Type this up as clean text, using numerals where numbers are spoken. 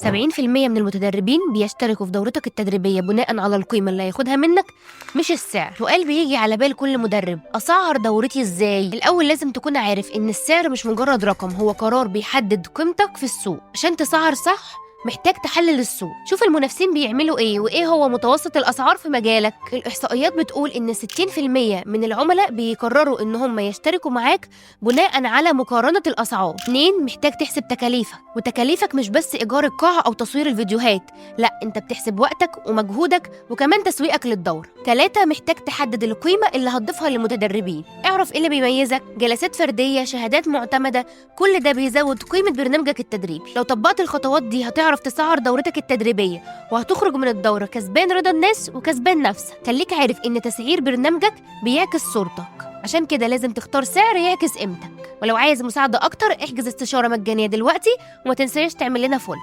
70% من المتدربين بيشتركوا في دورتك التدريبية بناء على القيمة اللي هياخدها منك مش السعر. سؤال بيجي على بال كل مدرب: أسعر دورتي إزاي؟ الأول لازم تكون عارف إن السعر مش مجرد رقم، هو قرار بيحدد قيمتك في السوق. عشان تسعر صح محتاج تحلل السوق، شوف المنافسين بيعملوا ايه وايه هو متوسط الاسعار في مجالك. الاحصائيات بتقول ان 60% من العملاء بيقرروا ان هم يشتركوا معاك بناء على مقارنة الاسعار. 2، محتاج تحسب تكاليفك، وتكاليفك مش بس ايجار القاعة او تصوير الفيديوهات، لا انت بتحسب وقتك ومجهودك وكمان تسويقك للدورة. 3، محتاج تحدد القيمة اللي هتضيفها للمتدربين، اعرف ايه اللي بيميزك، جلسات فردية، شهادات معتمدة، كل ده بيزود قيمة برنامجك التدريبي. لو طبقت الخطوات دي هتعرف تسعر دورتك التدريبية وهتخرج من الدورة كسبان رضا الناس وكسبان نفسك. خليك عارف ان تسعير برنامجك بيعكس صورتك، عشان كده لازم تختار سعر يعكس قيمتك. ولو عايز مساعدة اكتر احجز استشارة مجانية دلوقتي وما تنساش تعمل لنا فولو.